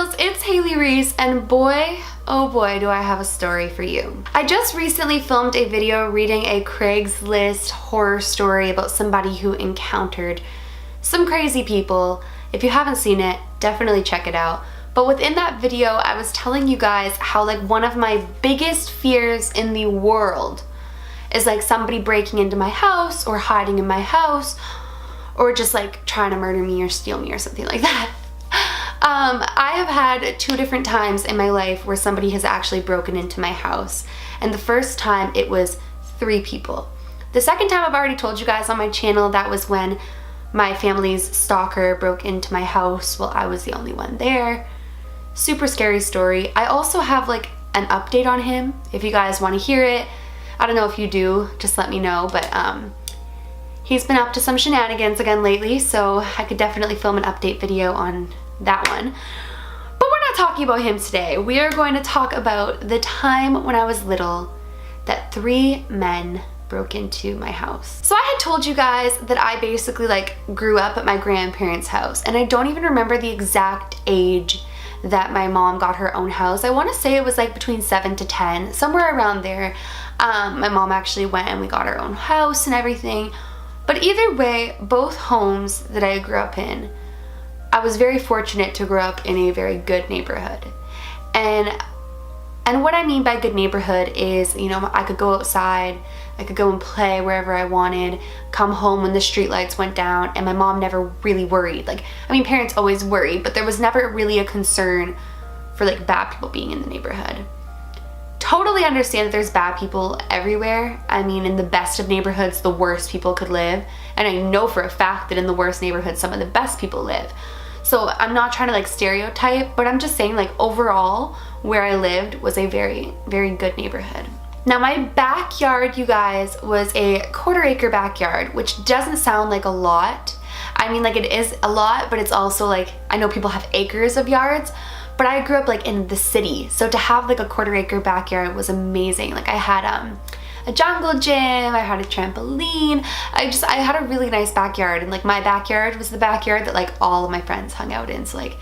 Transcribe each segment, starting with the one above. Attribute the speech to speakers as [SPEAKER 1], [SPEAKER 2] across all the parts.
[SPEAKER 1] girls, it's Haley Reese, and boy, oh boy, do I have a story for you. I just recently filmed a video reading a Craigslist horror story about somebody who encountered some crazy people. If you haven't seen it, definitely check it out. But within that video, I was telling you guys how like one of my biggest fears in the world is like somebody breaking into my house or hiding in my house or just like trying to murder me or steal me or something like that. I have had 2 different times in my life where somebody has actually broken into my house. And the first time it was 3 people. The second time I've already told you guys on my channel, that was when my family's stalker broke into my house while I was the only one there. Super scary story. I also have like an update on him if you guys want to hear it. I don't know if you do, just let me know, but he's been up to some shenanigans again lately, so I could definitely film an update video on that one. But we're not talking about him today. We are going to talk about the time when I was little that 3 men broke into my house. So I had told you guys that I basically like grew up at my grandparents' house, and I don't even remember the exact age that my mom got her own house. I want to say it was like between 7 to 10, somewhere around there. My mom actually went and we got our own house and everything. But either way, both homes that I grew up in, I was very fortunate to grow up in a very good neighborhood. And what I mean by good neighborhood is, you know, I could go outside, I could go and play wherever I wanted, come home when the street lights went down, and my mom never really worried. Like, I mean, parents always worry, but there was never really a concern for like bad people being in the neighborhood. Totally understand that there's bad people everywhere. I mean, in the best of neighborhoods, the worst people could live. And I know for a fact that in the worst neighborhoods, some of the best people live. So I'm not trying to like stereotype, but I'm just saying like overall, where I lived was a very, very good neighborhood. Now my backyard, you guys, was a 1/4 acre backyard, which doesn't sound like a lot. I mean, like it is a lot, but it's also like, I know people have acres of yards, but I grew up like in the city. So to have like a 1/4 acre backyard was amazing. Like I had a jungle gym, I had a trampoline, I had a really nice backyard, and like my backyard was the backyard that like all of my friends hung out in, so like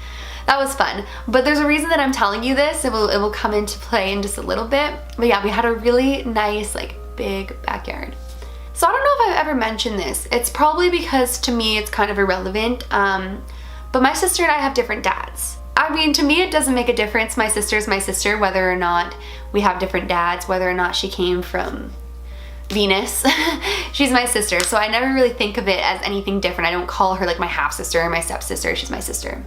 [SPEAKER 1] that was fun. But there's a reason that I'm telling you this. It will come into play in just a little bit. But yeah, we had a really nice like big backyard. So I don't know if I've ever mentioned this. It's probably because to me it's kind of irrelevant, but my sister and I have different dads. I mean, to me it doesn't make a difference. My sister's my sister, whether or not we have different dads, whether or not she came from Venus. She's my sister, so I never really think of it as anything different. I don't call her like my half sister or my stepsister. She's my sister.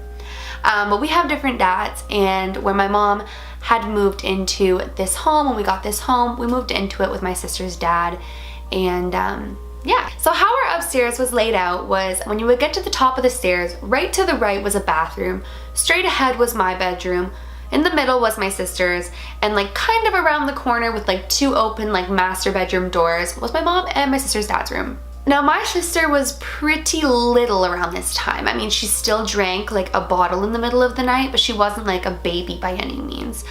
[SPEAKER 1] But we have different dads, and when my mom had moved into this home, when we got this home, we moved into it with my sister's dad, and yeah. So how our upstairs was laid out was when you would get to the top of the stairs, right to the right was a bathroom, straight ahead was my bedroom, in the middle was my sister's, and like kind of around the corner with like 2 open like master bedroom doors was my mom and my sister's dad's room. Now my sister was pretty little around this time. I mean, she still drank like a bottle in the middle of the night, but she wasn't like a baby by any means.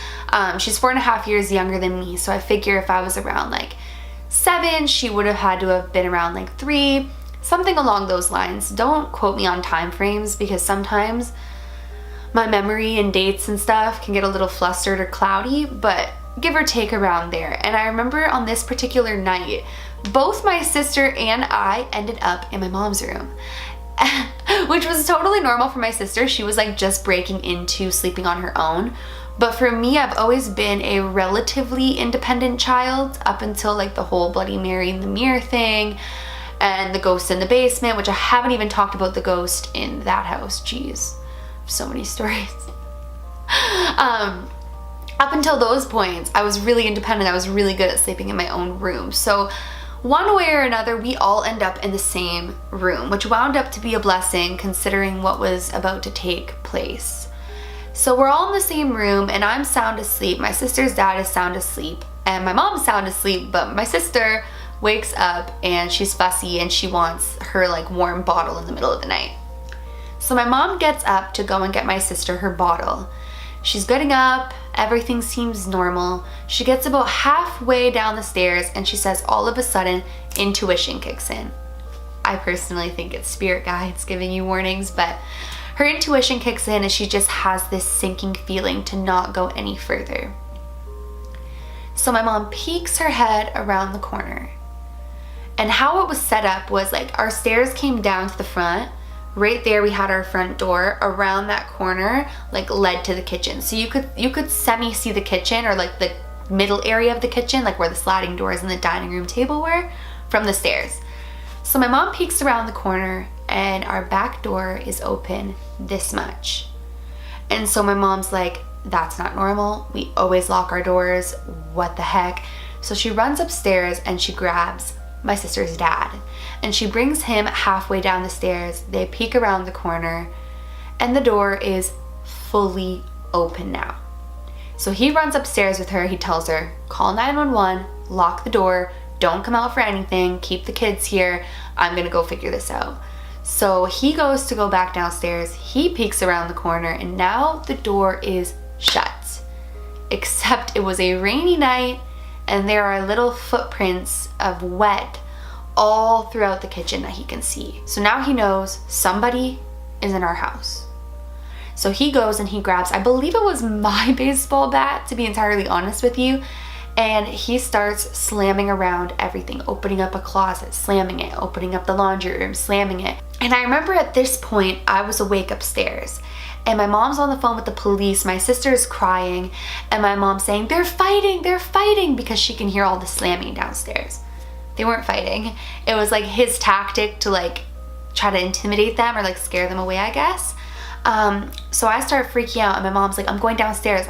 [SPEAKER 1] She's 4.5 years younger than me, so I figure if I was around like 7, she would have had to have been around like 3, something along those lines. Don't quote me on time frames because sometimes my memory and dates and stuff can get a little flustered or cloudy, but give or take around there. And I remember on this particular night, both my sister and I ended up in my mom's room, which was totally normal for my sister. She was like just breaking into sleeping on her own. But for me, I've always been a relatively independent child up until like the whole Bloody Mary in the mirror thing and the ghost in the basement, which I haven't even talked about the ghost in that house. Jeez, so many stories. Up until those points, I was really independent. I was really good at sleeping in my own room. So one way or another, we all end up in the same room, which wound up to be a blessing considering what was about to take place. So we're all in the same room and I'm sound asleep. My sister's dad is sound asleep and my mom's sound asleep, but my sister wakes up and she's fussy and she wants her like warm bottle in the middle of the night. So my mom gets up to go and get my sister her bottle. She's getting up, everything seems normal. She gets about halfway down the stairs and she says all of a sudden, intuition kicks in. I personally think it's spirit guides giving you warnings, but her intuition kicks in and she just has this sinking feeling to not go any further. So my mom peeks her head around the corner. And how it was set up was like our stairs came down to the front. Right there we had our front door. Around that corner like led to the kitchen. So you could semi see the kitchen, or like the middle area of the kitchen, like where the sliding doors and the dining room table were, from the stairs. So my mom peeks around the corner and our back door is open this much. And so my mom's like, that's not normal. We always lock our doors. What the heck? So she runs upstairs and she grabs my sister's dad and she brings him halfway down the stairs. They peek around the corner and the door is fully open now. So he runs upstairs with her. He tells her, call 911, lock the door, don't come out for anything, keep the kids here. I'm gonna go figure this out. So he goes to go back downstairs. He peeks around the corner and now the door is shut. Except it was a rainy night and there are little footprints of wet all throughout the kitchen that he can see. So now he knows somebody is in our house. So he goes and he grabs, I believe it was my baseball bat, to be entirely honest with you, and he starts slamming around everything, opening up a closet, slamming it, opening up the laundry room, slamming it. And I remember at this point, I was awake upstairs and my mom's on the phone with the police. My sister is crying and my mom's saying, they're fighting, because she can hear all the slamming downstairs. They weren't fighting. It was like his tactic to like try to intimidate them or like scare them away, I guess. So I start freaking out and my mom's like, I'm going downstairs.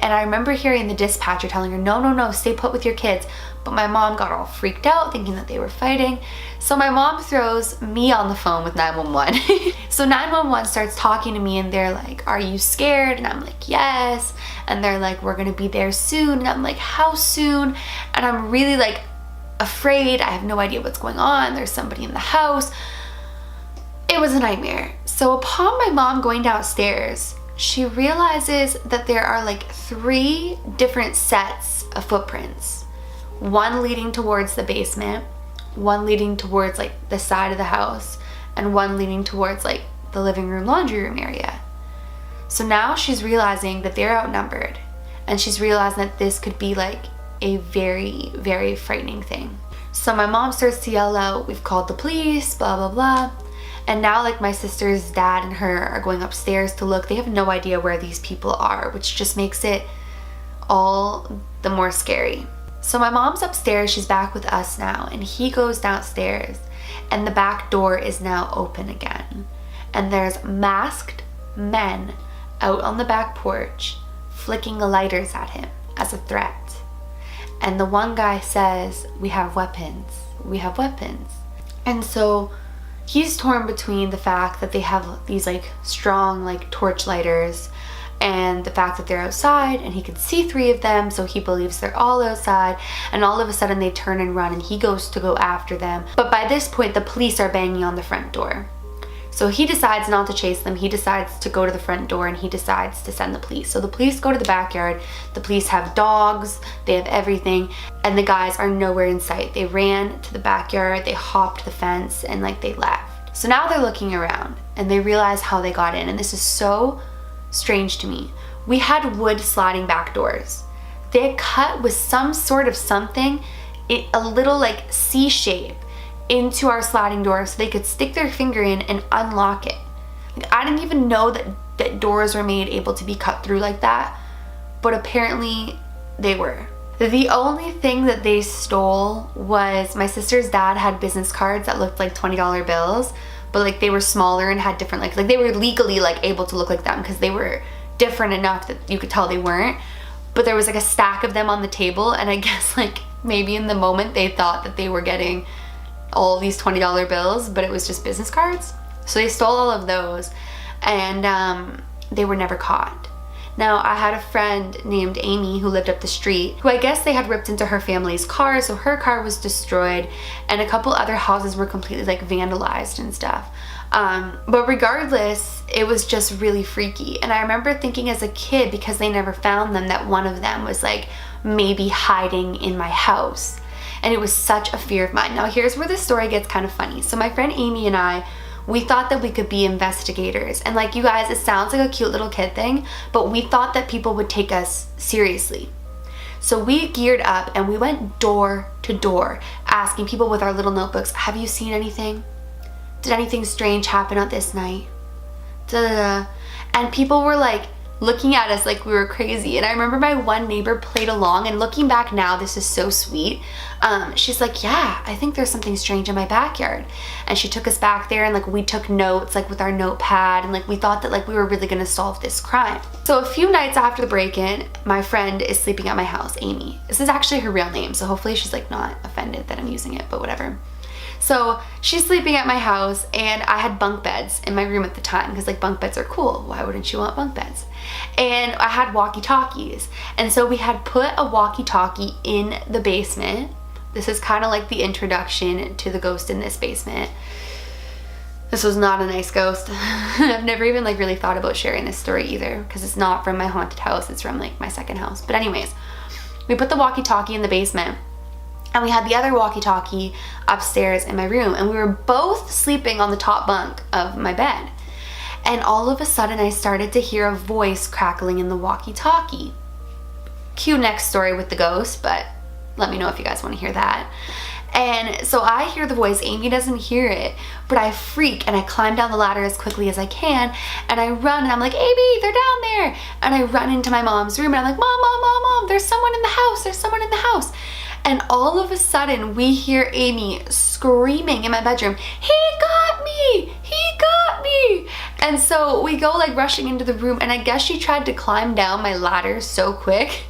[SPEAKER 1] And I remember hearing the dispatcher telling her, no, stay put with your kids. But my mom got all freaked out thinking that they were fighting. So my mom throws me on the phone with 911. So 911 starts talking to me and they're like, are you scared? And I'm like, yes. And they're like, we're gonna be there soon. And I'm like, how soon? And I'm really like afraid. I have no idea what's going on. There's somebody in the house. It was a nightmare. So upon my mom going downstairs, she realizes that there are like 3 different sets of footprints. One leading towards the basement, one leading towards like the side of the house, and one leading towards like the living room, laundry room area. So now she's realizing that they're outnumbered, and she's realizing that this could be like a very, very frightening thing. So my mom starts to yell out, we've called the police, blah, blah, blah. And now like my sister's dad and her are going upstairs to look. They have no idea where these people are, which just makes it all the more scary. So my mom's upstairs, she's back with us now, and he goes downstairs and the back door is now open again. And there's masked men out on the back porch flicking lighters at him as a threat. And the one guy says, we have weapons. And so he's torn between the fact that they have these like strong like torch lighters and the fact that they're outside and he can see 3 of them, so he believes they're all outside, and all of a sudden they turn and run and he goes to go after them. But by this point the police are banging on the front door. So he decides not to chase them. He decides to go to the front door and he decides to send the police. So the police go to the backyard. The police have dogs, they have everything, and the guys are nowhere in sight. They ran to the backyard, they hopped the fence, and like they left. So now they're looking around and they realize how they got in, and this is so strange to me. We had wood sliding back doors. They had cut with some sort of something, a little like C shape into our sliding door so they could stick their finger in and unlock it. Like, I didn't even know that doors were made able to be cut through like that, but apparently they were. The only thing that they stole was my sister's dad had business cards that looked like $20 bills, but like they were smaller and had different like they were legally like able to look like them because they were different enough that you could tell they weren't. But there was like a stack of them on the table, and I guess like maybe in the moment they thought that they were getting all these $20 bills, but it was just business cards. So they stole all of those, and they were never caught. Now, I had a friend named Amy who lived up the street, who I guess they had ripped into her family's car, so her car was destroyed, and a couple other houses were completely like vandalized and stuff. But regardless, it was just really freaky. And I remember thinking as a kid, because they never found them, that one of them was like maybe hiding in my house. And it was such a fear of mine. Now here's where the story gets kind of funny. So my friend Amy and I, we thought that we could be investigators. And like, you guys, it sounds like a cute little kid thing, but we thought that people would take us seriously. So we geared up and we went door to door asking people with our little notebooks, have you seen anything? Did anything strange happen at this night? Da, da, da. And people were like looking at us like we were crazy. And I remember my one neighbor played along, and looking back now, this is so sweet. She's like, yeah, I think there's something strange in my backyard. And she took us back there, and like we took notes like with our notepad, and like we thought that like we were really gonna solve this crime. So a few nights after the break-in, my friend is sleeping at my house, Amy. This is actually her real name, so hopefully she's like not offended that I'm using it, but whatever. So she's sleeping at my house, and I had bunk beds in my room at the time because like bunk beds are cool. Why wouldn't you want bunk beds? And I had walkie-talkies. And so we had put a walkie-talkie in the basement. This is kind of like the introduction to the ghost in this basement. This was not a nice ghost. I've never even like really thought about sharing this story either because it's not from my haunted house. It's from like my second house. But anyways, we put the walkie-talkie in the basement. And we had the other walkie-talkie upstairs in my room, and we were both sleeping on the top bunk of my bed. And all of a sudden I started to hear a voice crackling in the walkie-talkie. Cue next story with the ghost, but let me know if you guys want to hear that. And so I hear the voice, Amy doesn't hear it, but I freak and I climb down the ladder as quickly as I can, and I run and I'm like, Amy, they're down there. And I run into my mom's room and I'm like, Mom, Mom, Mom, Mom, there's someone in the house, there's someone in the house. And all of a sudden we hear Amy screaming in my bedroom, he got me, he got me. And so we go like rushing into the room, and I guess she tried to climb down my ladder so quick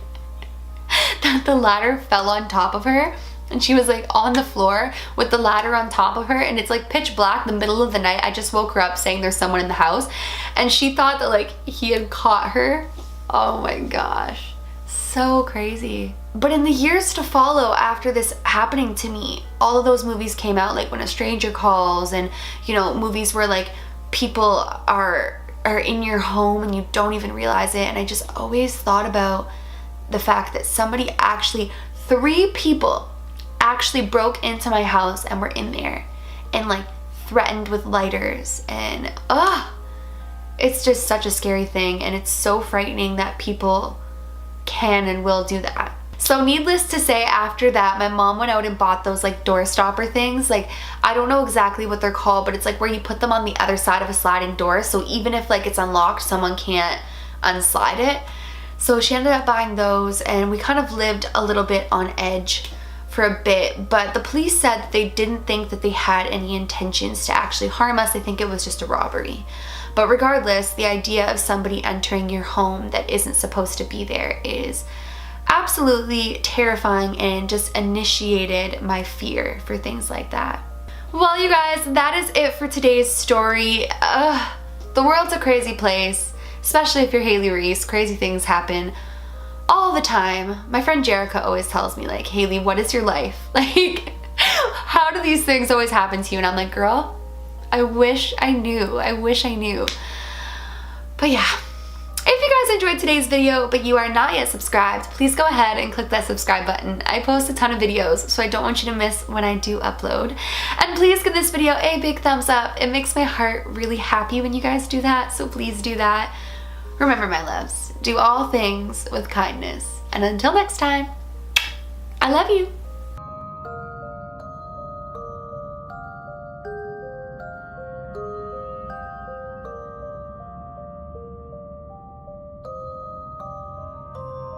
[SPEAKER 1] that the ladder fell on top of her. And she was like on the floor with the ladder on top of her, and it's like pitch black, the middle of the night. I just woke her up saying there's someone in the house, and she thought that like he had caught her. Oh my gosh, so crazy. But in the years to follow after this happening to me, all of those movies came out, like When a Stranger Calls, and you know, movies where like people are in your home and you don't even realize it. And I just always thought about the fact that somebody actually, 3 people actually broke into my house and were in there and like threatened with lighters, and it's just such a scary thing, and it's so frightening that people can and will do that. So needless to say, after that, my mom went out and bought those like door stopper things. Like, I don't know exactly what they're called, but it's like where you put them on the other side of a sliding door, so even if like it's unlocked, someone can't unslide it. So she ended up buying those, and we kind of lived a little bit on edge for a bit, but the police said that they didn't think that they had any intentions to actually harm us. They think it was just a robbery. But regardless, the idea of somebody entering your home that isn't supposed to be there is absolutely terrifying, and just initiated my fear for things like that. Well, you guys, that is it for today's story. The world's a crazy place, especially if you're Haley Reese. Crazy things happen all the time. My friend Jerica always tells me like, Haley, what is your life? Like, how do these things always happen to you? And I'm like, girl, I wish I knew. I wish I knew. But yeah. If you guys enjoyed today's video, but you are not yet subscribed, please go ahead and click that subscribe button. I post a ton of videos, so I don't want you to miss when I do upload. And please give this video a big thumbs up. It makes my heart really happy when you guys do that, so please do that. Remember, my loves, do all things with kindness. And until next time, I love you.